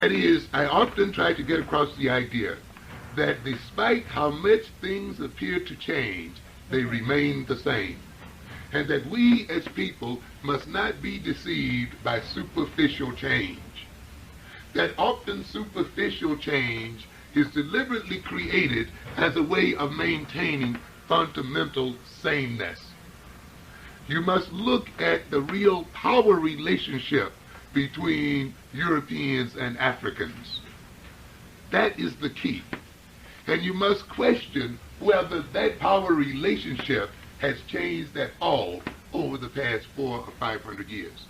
That is, I often try to get across the idea that despite how much things appear to change, they remain the same. And that we as people must not be deceived by superficial change. That often superficial change is deliberately created as a way of maintaining fundamental sameness. You must look at the real power relationship between Europeans and Africans. That is the key. And you must question whether that power relationship has changed at all over the past 400 or 500 years.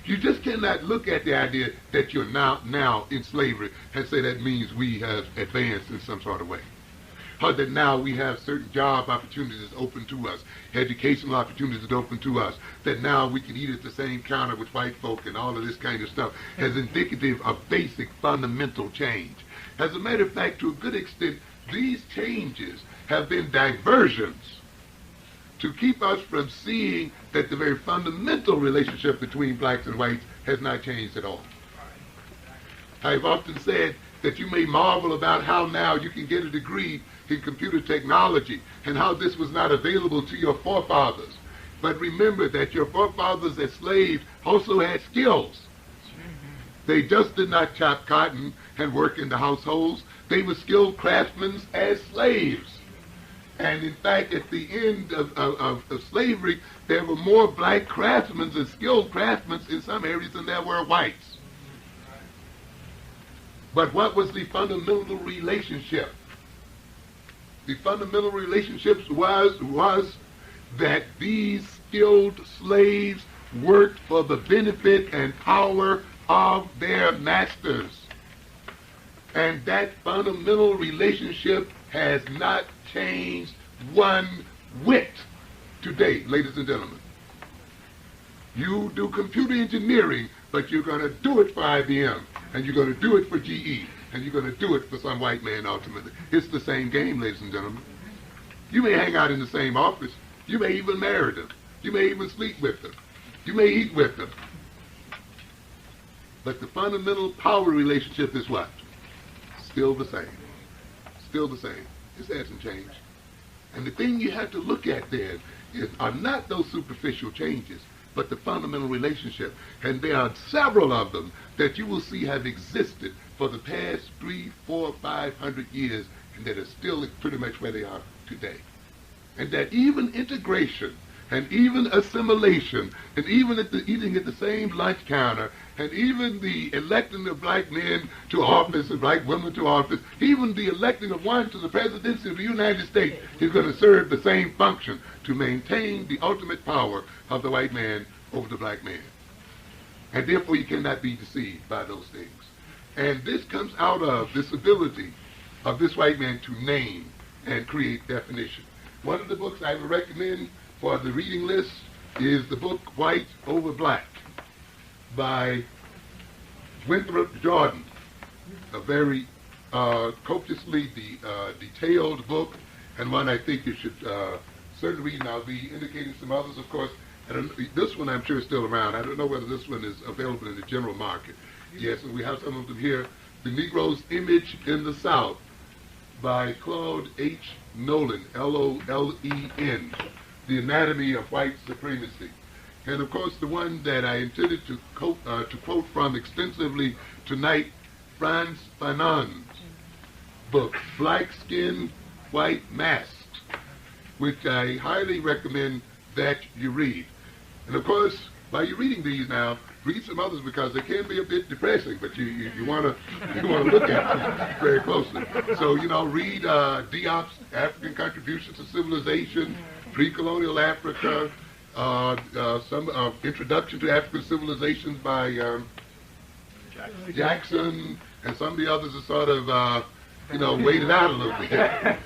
You just cannot look at the idea that you're now in slavery and say that means we have advanced in some sort of way. Or that now we have certain job opportunities open to us, educational opportunities open to us, that now we can eat at the same counter with white folk and all of this kind of stuff as indicative of basic fundamental change. As a matter of fact, to a good extent, these changes have been diversions to keep us from seeing that the very fundamental relationship between blacks and whites has not changed at all. I've often said that you may marvel about how now you can get a degree in computer technology and how this was not available to your forefathers. But remember that your forefathers as slaves also had skills. They just did not chop cotton and work in the households. They were skilled craftsmen as slaves. And in fact, at the end of slavery, there were more black craftsmen and skilled craftsmen in some areas than there were whites. But what was the fundamental relationship? The fundamental relationship was that these skilled slaves worked for the benefit and power of their masters. And that fundamental relationship has not changed one whit today, ladies and gentlemen. You do computer engineering, but you're going to do it for IBM, and you're going to do it for GE, and you're going to do it for some white man ultimately. It's the same game, ladies and gentlemen. You may hang out in the same office. You may even marry them. You may even sleep with them. You may eat with them. But the fundamental power relationship is what? Still the same. Still the same. It hasn't changed. And the thing you have to look at then are not those superficial changes, but the fundamental relationship. And there are several of them that you will see have existed for the past 300, 400, 500 years, and that are still pretty much where they are today. And that even integration, and even assimilation, and even eating at the same lunch counter, and even the electing of black men to office and black women to office, even the electing of one to the presidency of the United States is going to serve the same function to maintain the ultimate power of the white man over the black man. And therefore you cannot be deceived by those things. And this comes out of this ability of this white man to name and create definition. One of the books I would recommend for the reading list is the book White Over Black by Winthrop Jordan, a very copiously detailed book, and one I think you should certainly read, and I'll be indicating some others, of course. This one I'm sure is still around. I don't know whether this one is available in the general market. Yes, and we have some of them here. The Negro's Image in the South by Claude H. Nolan, L-O-L-E-N, The Anatomy of White Supremacy. And of course the one that I intended to quote from extensively tonight, Frantz Fanon's book, Black Skin, White Mask, which I highly recommend that you read. And of course, while you're reading these now, read some others because they can be a bit depressing, but you want to look at them very closely. So, read Diop's African Contributions to Civilization, Pre-Colonial Africa, some Introduction to African Civilizations by Jackson, and some of the others are sort of, waited out a little bit.